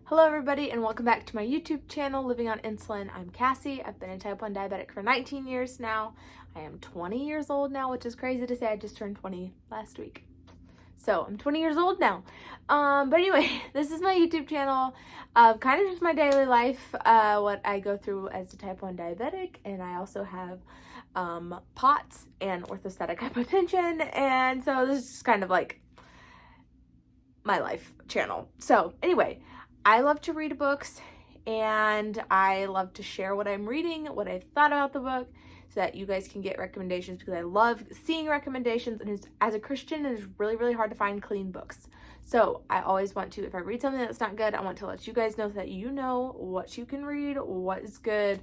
Hello everybody and welcome back to my YouTube channel, Living on Insulin. I'm Cassie. I've been a type 1 diabetic for 19 years now. I am 20 years old now, which is crazy to say. I just turned 20 last week. So I'm 20 years old now. But anyway, this is my YouTube channel, kind of just my daily life, what I go through as a type 1 diabetic. And I also have POTS and orthostatic hypotension. And so this is just kind of like my life channel. So anyway, I love to read books and I love to share what I'm reading, what I've thought about the book, so that you guys can get recommendations, because I love seeing recommendations, and as a Christian, it is really, really hard to find clean books. So I always want to, if I read something that's not good, I want to let you guys know so that you know what you can read, what is good,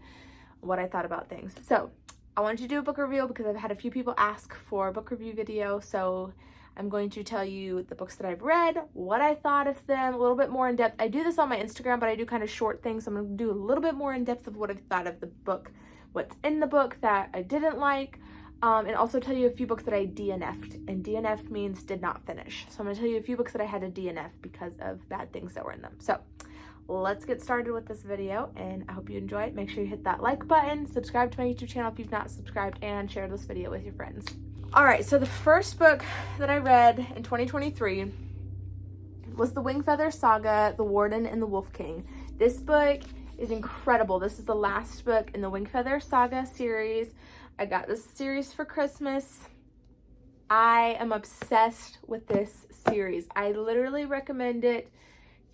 what I thought about things. So I wanted to do a book review because I've had a few people ask for a book review video. So I'm going to tell you the books that I've read, what I thought of them, a little bit more in depth. I do this on my Instagram, but I do kind of short things. So I'm going to do a little bit more in depth of what I've thought of the book, what's in the book that I didn't like, and also tell you a few books that I DNF'd. And DNF means did not finish. So I'm going to tell you a few books that I had to DNF because of bad things that were in them. So let's get started with this video, and I hope you enjoy it. Make sure you hit that like button, subscribe to my YouTube channel if you've not subscribed, and share this video with your friends. All right, so the first book that I read in 2023 was The Wingfeather Saga, The Warden and the Wolf King. This book is incredible. This is the last book in the Wingfeather Saga series. I got this series for Christmas. I am obsessed with this series. I literally recommend it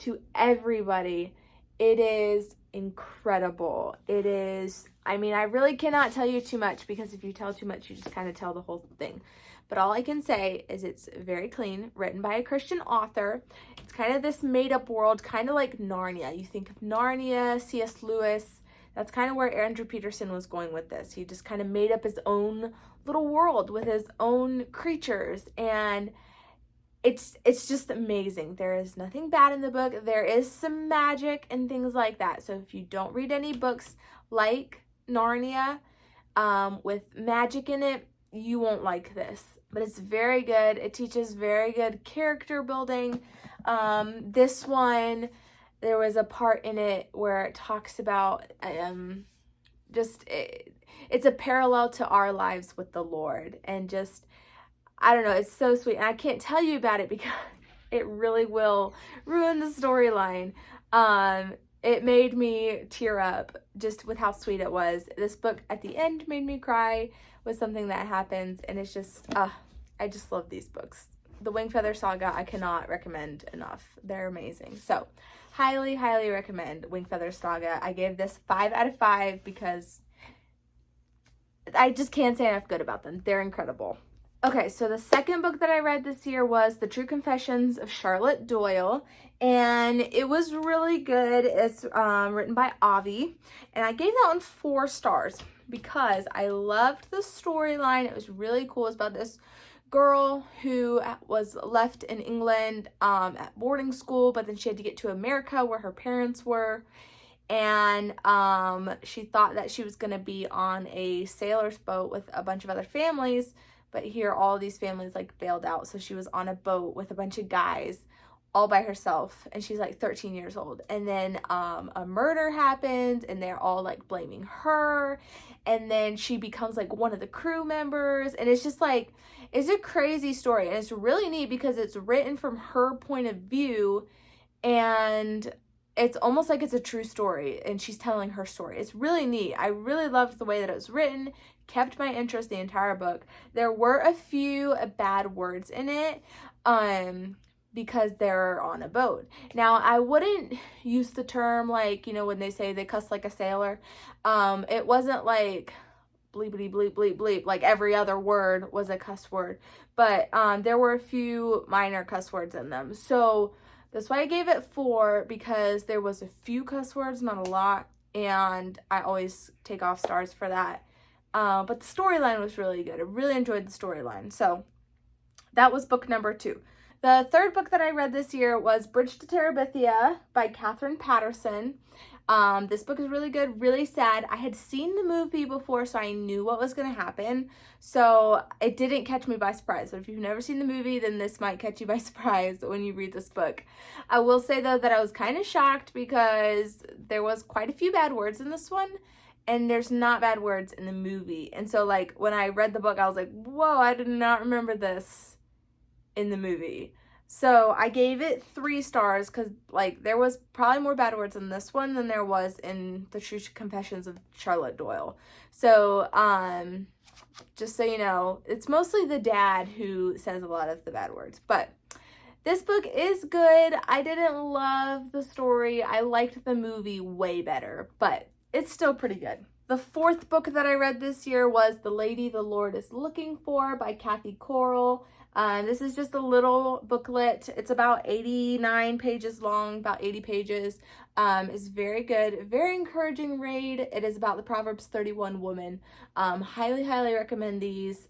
to everybody. It is incredible. It is, I mean, I really cannot tell you too much, because if you tell too much, you just kind of tell the whole thing. But all I can say is it's very clean, written by a Christian author. It's kind of this made-up world, kind of like Narnia. You think of Narnia, C.S. Lewis. That's kind of where Andrew Peterson was going with this. He just kind of made up his own little world with his own creatures, and it's just amazing. There is nothing bad in the book. There is some magic and things like that. So if you don't read any books like Narnia with magic in it, you won't like this. But it's very good. It teaches very good character building. This one, there was a part in it where it talks about it's a parallel to our lives with the Lord, and just, I don't know, it's so sweet. And I can't tell you about it because it really will ruin the storyline. It made me tear up just with how sweet it was. This book at the end made me cry with something that happens, and it's just, I just love these books. The Wingfeather Saga, I cannot recommend enough. They're amazing. So, highly, highly recommend Wingfeather Saga. I gave this 5 out of 5 because I just can't say enough good about them. They're incredible. Okay, so the second book that I read this year was The True Confessions of Charlotte Doyle, and it was really good. It's written by Avi, and I gave that one 4 stars because I loved the storyline. It was really cool. It's about this girl who was left in England at boarding school, but then she had to get to America where her parents were, and she thought that she was going to be on a sailor's boat with a bunch of other families. But here, all these families like bailed out. So she was on a boat with a bunch of guys all by herself. And she's like 13 years old. And then a murder happens, and they're all like blaming her. And then she becomes like one of the crew members. And it's just like, it's a crazy story. And it's really neat because it's written from her point of view. And it's almost like it's a true story, and she's telling her story. It's really neat. I really loved the way that it was written, kept my interest the entire book. There were a few bad words in it because they're on a boat. Now, I wouldn't use the term like, you know, when they say they cuss like a sailor. It wasn't like bleepity bleep bleep bleep, like every other word was a cuss word. But there were a few minor cuss words in them. So that's why I gave it 4, because there was a few cuss words, not a lot, and I always take off stars for that. But the storyline was really good. I really enjoyed the storyline. So that was book number 2. The third book that I read this year was Bridge to Terabithia by Katherine Paterson. This book is really good, really sad. I had seen the movie before, so I knew what was going to happen. So it didn't catch me by surprise. But if you've never seen the movie, then this might catch you by surprise when you read this book. I will say, though, that I was kind of shocked because there was quite a few bad words in this one. And there's not bad words in the movie. And so, like, when I read the book, I was like, whoa, I did not remember this in the movie. So I gave it 3 stars because, like, there was probably more bad words in this one than there was in The True Confessions of Charlotte Doyle. So, just so you know, it's mostly the dad who says a lot of the bad words. But this book is good. I didn't love the story. I liked the movie way better, but it's still pretty good. The fourth book that I read this year was The Lady the Lord is Looking For by Kathy Corral. This is just a little booklet. It's about 89 pages long, about 80 pages. It's very good, very encouraging read. It is about the Proverbs 31 woman. Highly, highly recommend these.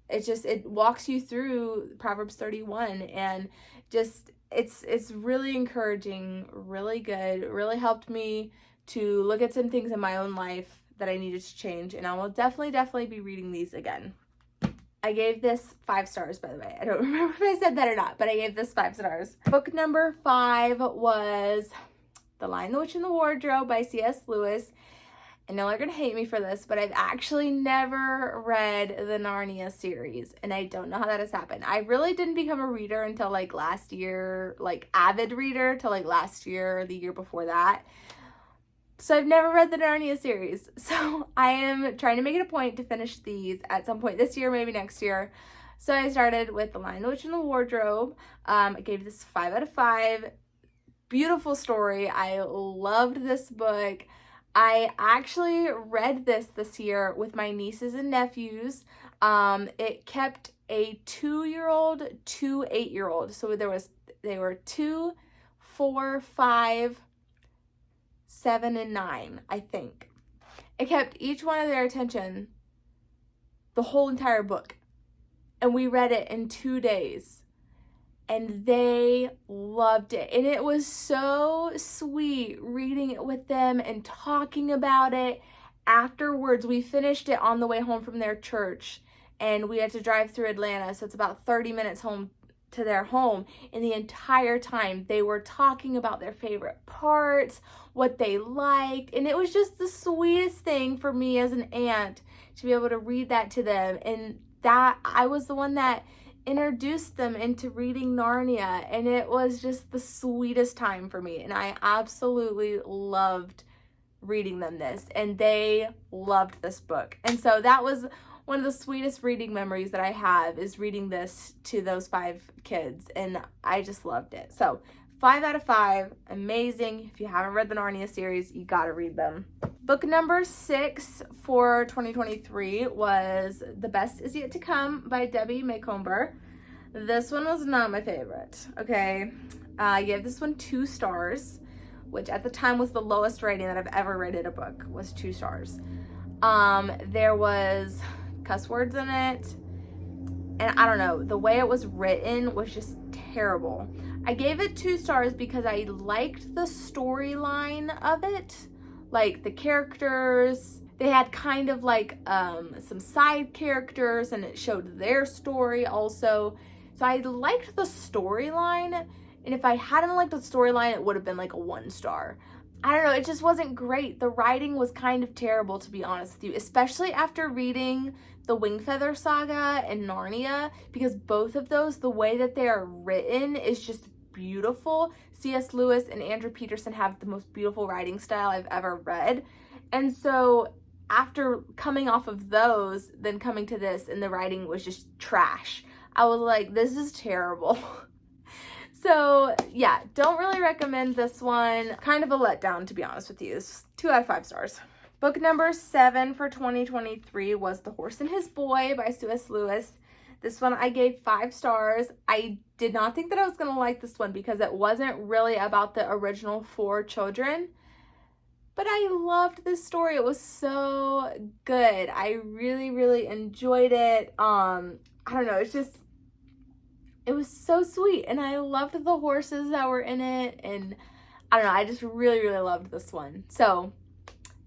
It walks you through Proverbs 31 and just, it's really encouraging, really good, really helped me to look at some things in my own life that I needed to change, and I will definitely be reading these again. I gave this 5 stars, by the way. I don't remember if I said that or not, but I gave this 5 stars. Book number 5 was The Lion, the Witch, and the Wardrobe by C.S. Lewis. I know you're gonna hate me for this, but I've actually never read the Narnia series, and I don't know how that has happened. I really didn't become a reader until like last year, like avid reader till like last year or the year before that. So I've never read the Narnia series. So I am trying to make it a point to finish these at some point this year, maybe next year. So I started with The Lion, the Witch, and the Wardrobe. I gave this 5 out of 5. Beautiful story. I loved this book. I actually read this year with my nieces and nephews. It kept a 2-year-old, 2 8-year-old. So they were 2, 4, 5, 7, and 9, I think. It kept each one of their attention the whole entire book. And we read it in 2 days. And they loved it. And it was so sweet reading it with them and talking about it. Afterwards, we finished it on the way home from their church. And we had to drive through Atlanta. So it's about 30 minutes home to their home, and the entire time they were talking about their favorite parts, what they liked, and it was just the sweetest thing for me as an aunt to be able to read that to them. And that I was the one that introduced them into reading Narnia, and it was just the sweetest time for me, and I absolutely loved reading them this, and they loved this book. And so that was one of the sweetest reading memories that I have, is reading this to those 5 kids, and I just loved it. So 5 out of 5, amazing. If you haven't read the Narnia series, you gotta read them. Book number 6 for 2023 was The Best Is Yet to Come by Debbie Macomber. This one was not my favorite, okay? I gave this one 2 stars, which at the time was the lowest rating that I've ever rated a book, was 2 stars. There was cuss words in it, and I don't know, the way it was written was just terrible. I gave it 2 stars because I liked the storyline of it, like the characters. They had kind of like some side characters, and it showed their story also. So I liked the storyline, and if I hadn't liked the storyline, it would have been like a 1 star. I don't know, it just wasn't great. The writing was kind of terrible, to be honest with you, especially after reading the Wingfeather Saga and Narnia, because both of those, the way that they are written is just beautiful. C.S. Lewis and Andrew Peterson have the most beautiful writing style I've ever read. And so after coming off of those, then coming to this, and the writing was just trash, I was like, this is terrible. So yeah, don't really recommend this one. Kind of a letdown, to be honest with you. It's 2 out of 5 stars. Book number 7 for 2023 was The Horse and His Boy by C.S. Lewis. This one I gave 5 stars. I did not think that I was going to like this one because it wasn't really about the original 4 children. But I loved this story. It was so good. I really, really enjoyed it. I don't know, it's just, it was so sweet, and I loved the horses that were in it, and I don't know, I just really, really loved this one. So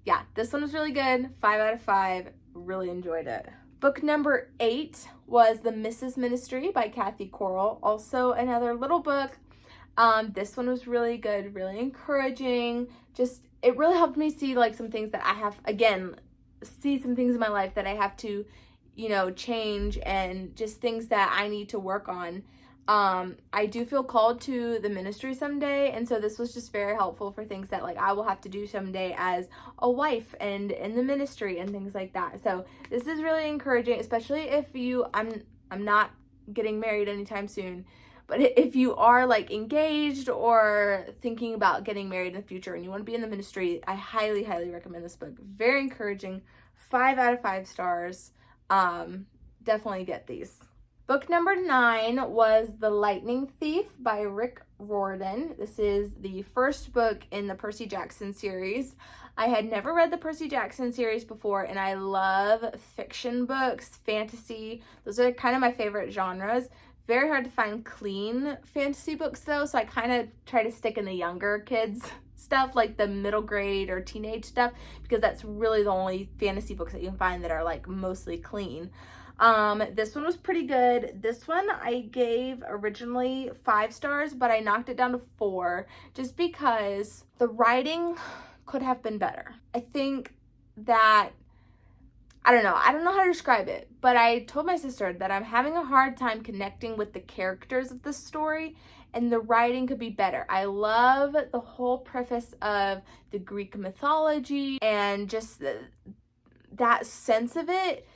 yeah, this one was really good. 5 out of 5. Really enjoyed it. Book number 8 was The Mrs. Ministry by Kathy Coral. Also another little book. This one was really good, really encouraging. Just, it really helped me see like some things that I have, again, see some things in my life that I have to, you know, change, and just things that I need to work on. I do feel called to the ministry someday, and so this was just very helpful for things that like I will have to do someday as a wife and in the ministry and things like that. So this is really encouraging, especially if I'm not getting married anytime soon, but if you are like engaged or thinking about getting married in the future and you want to be in the ministry, I highly, highly recommend this book. Very encouraging. 5 out of 5 stars. Definitely get these. Book number 9 was The Lightning Thief by Rick Riordan. This is the first book in the Percy Jackson series. I had never read the Percy Jackson series before, and I love fiction books, fantasy. Those are kind of my favorite genres. Very hard to find clean fantasy books though, so I kind of try to stick in the younger kids stuff, like the middle grade or teenage stuff, because that's really the only fantasy books that you can find that are like mostly clean. This one was pretty good. This one I gave originally 5 stars, but I knocked it down to 4 just because the writing could have been better. I think that, I don't know how to describe it, but I told my sister that I'm having a hard time connecting with the characters of the story, and the writing could be better. I love the whole preface of the Greek mythology and just that sense of it.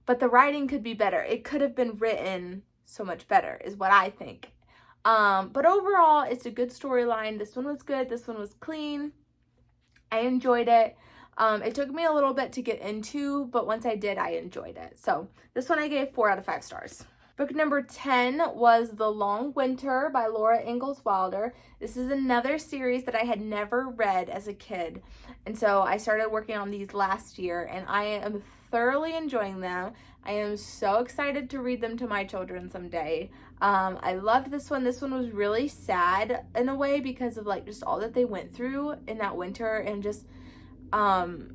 But the writing could be better. It could have been written so much better, is what I think. But overall, it's a good storyline. This one was good. This one was clean. I enjoyed it. It took me a little bit to get into, but once I did, I enjoyed it. So this one I gave 4 out of 5 stars. Book number 10 was The Long Winter by Laura Ingalls Wilder. This is another series that I had never read as a kid. And so I started working on these last year, and I am thoroughly enjoying them. I am so excited to read them to my children someday. I loved this one. This one was really sad in a way because of like just all that they went through in that winter, and just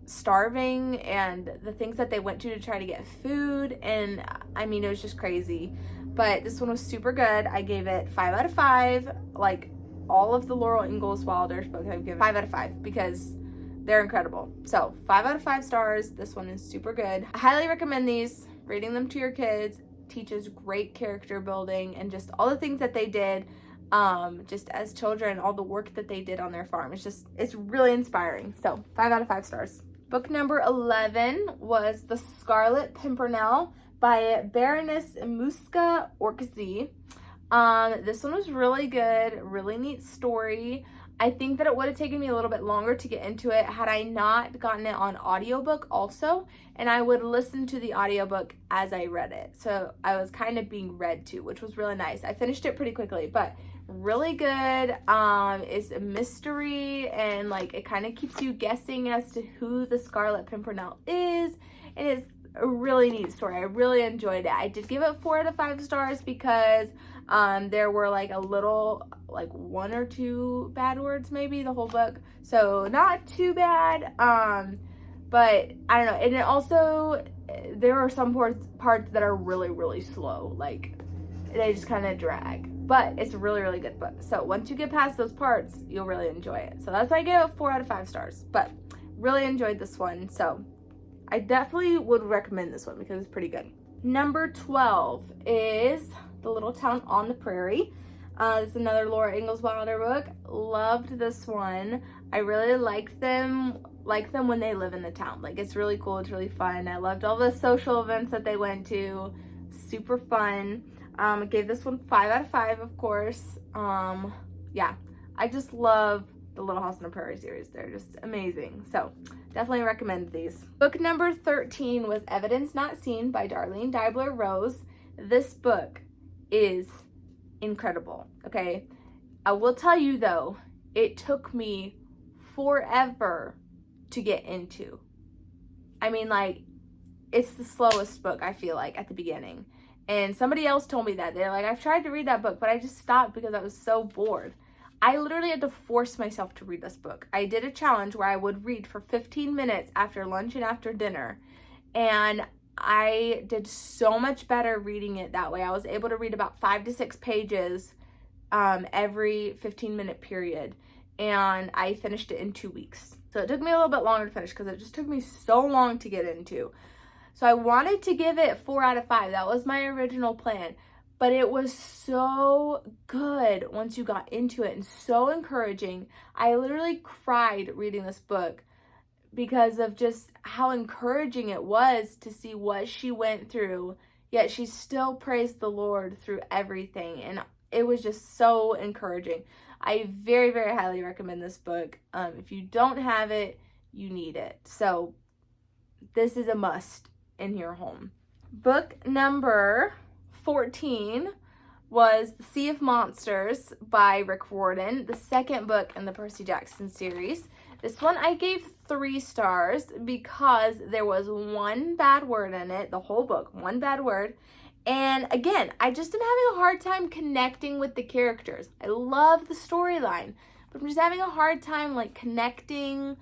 starving, and the things that they went to try to get food, and I mean, it was just crazy. But this one was super good. I gave it 5 out of 5. Like all of the Laura Ingalls Wilder books, I've given 5 out of 5 because they're incredible. So 5 out of 5 stars. This one is super good. I highly recommend these. Reading them to your kids teaches great character building, and just all the things that they did just as children, all the work that they did on their farm. It's really inspiring. So 5 out of 5 stars. Book number 11 was The Scarlet Pimpernel by Baroness Muska Orczy. This one was really good, really neat story. I think that it would have taken me a little bit longer to get into it had I not gotten it on audiobook also, and I would listen to the audiobook as I read it. So I was kind of being read to, which was really nice. I finished it pretty quickly, but really good. It's a mystery, and like it kind of keeps you guessing as to who the Scarlet Pimpernel is, and it's a really neat story. I really enjoyed it. I did give it 4 out of 5 stars because there were like a little, like 1 or 2 bad words maybe the whole book, so not too bad. But I don't know, and it also, there are some parts that are really, really slow, like they just kind of drag, but it's a really, really good book. So once you get past those parts, you'll really enjoy it. So that's why I gave it 4 out of 5 stars, but really enjoyed this one. So I definitely would recommend this one because it's pretty good. Number 12 is The Little Town on the Prairie. This is another Laura Ingalls Wilder book. Loved this one. I really like them when they live in the town. Like, it's really cool. It's really fun. I loved all the social events that they went to. Super fun. I gave this one 5 out of 5, of course. Yeah, I just love the Little House on the Prairie series. They're just amazing. So definitely recommend these. Book number 13 was Evidence Not Seen by Darlene Deibler Rose. This book is incredible, okay? I will tell you though, it took me forever to get into. I mean, like, it's the slowest book, I feel like, at the beginning. And somebody else told me that. They're like, I've tried to read that book, but I just stopped because I was so bored. I literally had to force myself to read this book. I did a challenge where I would read for 15 minutes after lunch and after dinner. And I did so much better reading it that way. I was able to read about 5 to 6 pages every 15-minute period. And I finished it in 2 weeks. So it took me a little bit longer to finish because it just took me so long to get into. So I wanted to give it 4 out of 5. That was my original plan. But it was so good once you got into it and so encouraging. I literally cried reading this book because of just how encouraging it was to see what she went through. Yet she still praised the Lord through everything. And it was just so encouraging. I very, very highly recommend this book. If you don't have it, you need it. So this is a must in your home. Book number 14 was The Sea of Monsters by Rick Riordan, the second book in the Percy Jackson series. This one I gave 3 stars because there was one bad word in it, the whole book, one bad word. And again, I just am having a hard time connecting with the characters. I love the storyline, but I'm just having a hard time like connecting.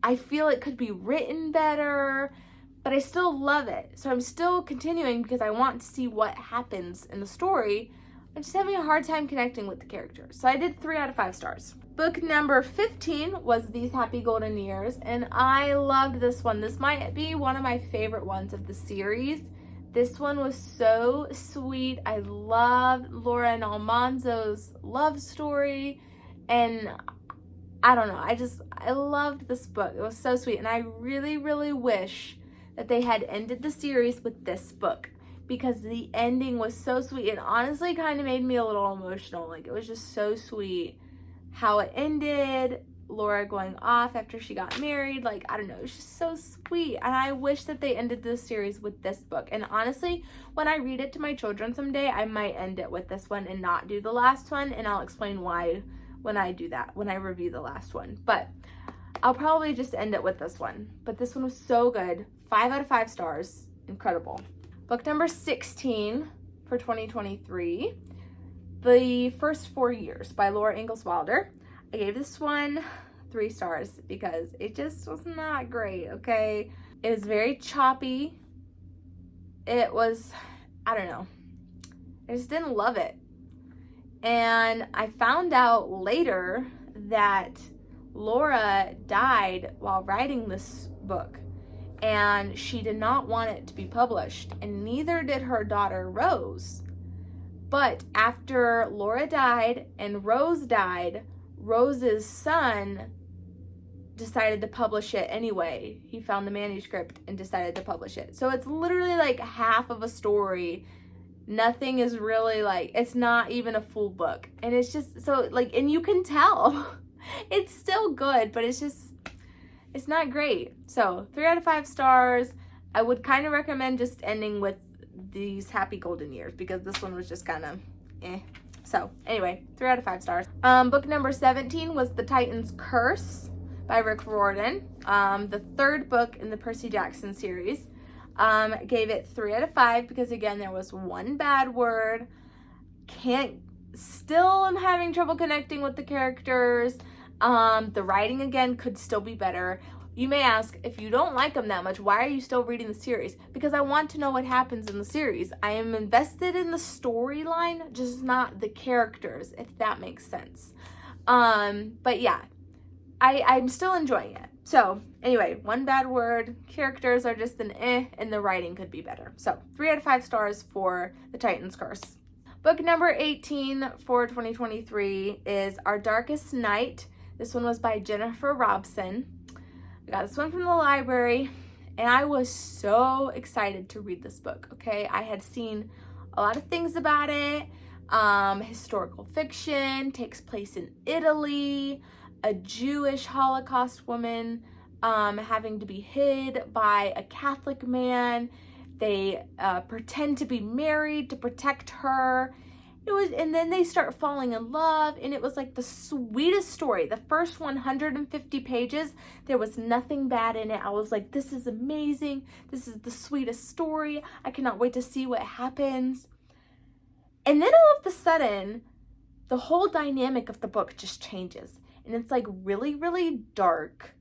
I feel it could be written better, but I still love it. So I'm still continuing because I want to see what happens in the story. I'm just having a hard time connecting with the characters. So I did 3 out of 5 stars. Book number 15 was These Happy Golden Years, and I loved this one. This might be one of my favorite ones of the series. This one was so sweet. I loved Laura and Almanzo's love story, and I don't know, I loved this book. It was so sweet, and I really, really wish that they had ended the series with this book because the ending was so sweet and honestly kind of made me a little emotional. Like, it was just so sweet how it ended. Laura going off after she got married, like, I don't know, it's just so sweet. And I wish that they ended this series with this book. And honestly, when I read it to my children someday, I might end it with this one and not do the last one, and I'll explain why when I do that, when I review the last one. But I'll probably just end it with this one. But this one was so good. 5 out of 5 stars. Incredible. Book number 16 for 2023, The First 4 Years by Laura Ingalls Wilder. I gave this one 3 stars because it just was not great, okay? It was very choppy. It was, I don't know. I just didn't love it. And I found out later that Laura died while writing this book. And she did not want it to be published. And neither did her daughter, Rose. But after Laura died and Rose died, Rose's son decided to publish it anyway. He found the manuscript and decided to publish it. So it's literally like half of a story. Nothing is really like, it's not even a full book. And it's just so like, and you can tell it's still good, but it's just, it's not great. So 3 out of 5 stars. I would kind of recommend just ending with These Happy Golden Years because this one was just kind of eh. So anyway, 3 out of 5 stars. Book number 17 was The Titan's Curse by Rick Riordan. The 3rd book in the Percy Jackson series. Gave it 3 out of 5 because again, there was one bad word. Still am having trouble connecting with the characters. The writing again could still be better. You may ask, if you don't like them that much, why are you still reading the series? Because I want to know what happens in the series. I am invested in the storyline, just not the characters, if that makes sense. But yeah, I'm still enjoying it. So anyway, one bad word, characters are just an eh, and the writing could be better. So 3 out of 5 stars for The Titan's Curse. Book number 18 for 2023 is Our Darkest Night. This one was by Jennifer Robson. I got this one from the library, and I was so excited to read this book, okay? I had seen a lot of things about it. Historical fiction, takes place in Italy, a Jewish Holocaust woman having to be hid by a Catholic man. They pretend to be married to protect her, It was, and then they start falling in love, and it was like the sweetest story. The first 150 pages, there was nothing bad in it. I was like, this is amazing. This is the sweetest story. I cannot wait to see what happens. And then all of a sudden, the whole dynamic of the book just changes. And it's like really, really dark.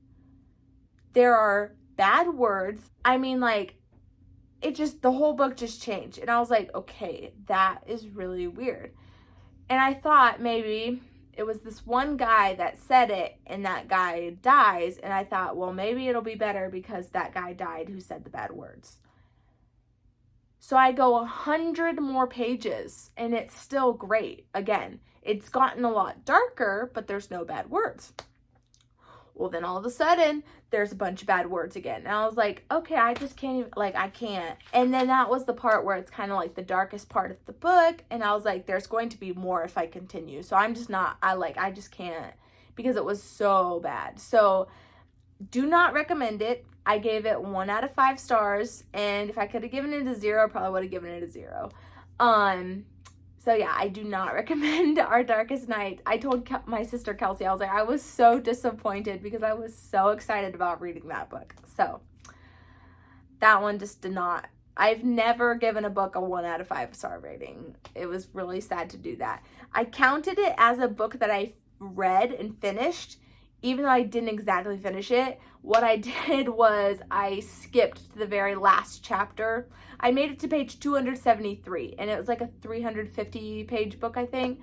There are bad words. I mean, like, the whole book just changed. And I was like, okay, that is really weird. And I thought maybe it was this one guy that said it and that guy dies. And I thought, well, maybe it'll be better because that guy died who said the bad words. So I go 100 more pages and it's still great. Again, it's gotten a lot darker, but there's no bad words. Well, then all of a sudden, there's a bunch of bad words again. And I was like, okay, I just can't even, like, I can't. And then that was the part where it's kind of like the darkest part of the book. And I was like, there's going to be more if I continue. So I'm just not, I just can't, because it was so bad. So do not recommend it. I gave it 1 out of 5 stars. And if I could have given it a 0, I probably would have given it a 0. So yeah, I do not recommend Our Darkest Night. I told my sister Kelsey, I was like, I was so disappointed because I was so excited about reading that book. So that one just did not. I've never given a book a 1 out of 5 star rating. It was really sad to do that. I counted it as a book that I read and finished, even though I didn't exactly finish it. What I did was I skipped to the very last chapter. I made it to page 273, and it was like a 350 page book, I think.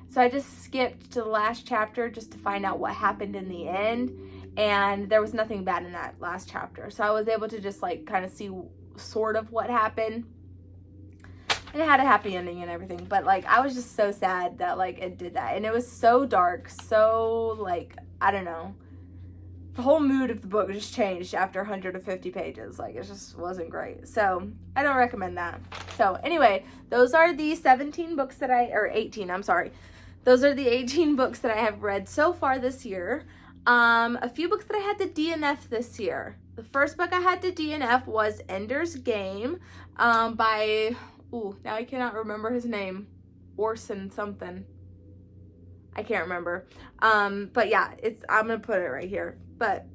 So I just skipped to the last chapter just to find out what happened in the end. And there was nothing bad in that last chapter. So I was able to just like kind of see sort of what happened. And it had a happy ending and everything. But like, I was just so sad that like it did that. And it was so dark, so like, I don't know. The whole mood of the book just changed after 150 pages. Like, it just wasn't great. So I don't recommend that. So anyway, those are the 17 books that or 18, I'm sorry. Those are the 18 books that I have read so far this year. A few books that I had to DNF this year. The first book I had to DNF was Ender's Game by, now I cannot remember his name. Orson something. I can't remember. But yeah, I'm going to put it right here. But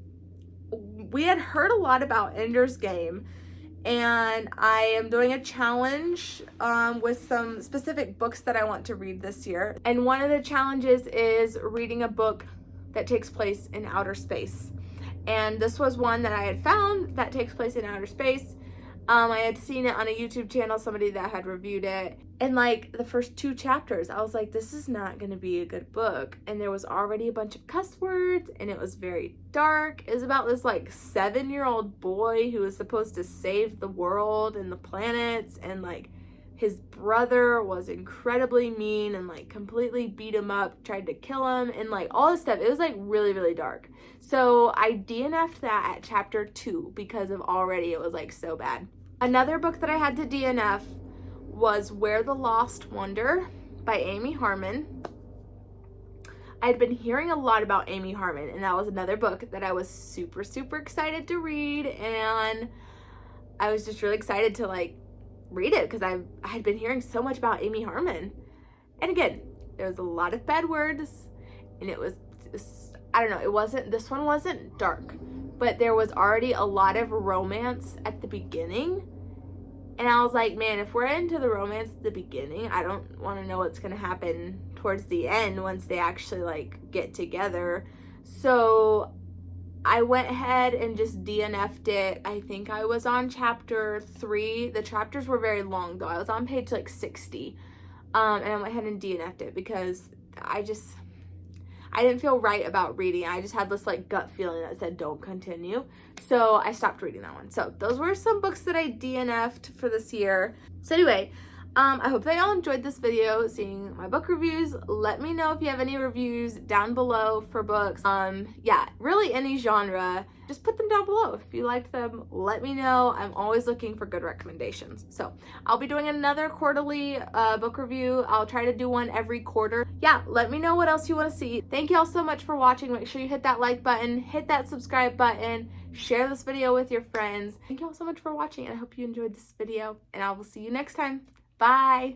we had heard a lot about Ender's Game, and I am doing a challenge with some specific books that I want to read this year. And one of the challenges is reading a book that takes place in outer space. And this was one that I had found that takes place in outer space. I had seen it on a YouTube channel, somebody that had reviewed it. And like the first 2 chapters, I was like, this is not going to be a good book. And there was already a bunch of cuss words, and it was very dark. It was about this like 7-year-old boy who was supposed to save the world and the planets. And like his brother was incredibly mean and like completely beat him up, tried to kill him, and like all this stuff. It was like really, really dark. So I DNF'd that at chapter 2 because of already it was like so bad. Another book that I had to DNF was Where the Lost Wander by Amy Harmon. I had been hearing a lot about Amy Harmon, and that was another book that I was super, super excited to read, and I was just really excited to like read it because I had been hearing so much about Amy Harmon. And again, there was a lot of bad words, and it was, I don't know, this one wasn't dark, but there was already a lot of romance at the beginning. And I was like, man, if we're into the romance at the beginning, I don't want to know what's going to happen towards the end once they actually like get together. So I went ahead and just DNF'd it. I think I was on chapter 3. The chapters were very long though. I was on page like 60. And I went ahead and DNF'd it because I didn't feel right about reading. I just had this like gut feeling that said don't continue. So I stopped reading that one. So those were some books that I DNF'd for this year. So anyway, I hope that y'all enjoyed this video, seeing my book reviews. Let me know if you have any reviews down below for books. Yeah, really any genre. Just put them down below. If you liked them, let me know. I'm always looking for good recommendations. So I'll be doing another quarterly book review. I'll try to do one every quarter. Yeah, let me know what else you want to see. Thank y'all so much for watching. Make sure you hit that like button, hit that subscribe button, share this video with your friends. Thank y'all so much for watching, and I hope you enjoyed this video, and I will see you next time. Bye.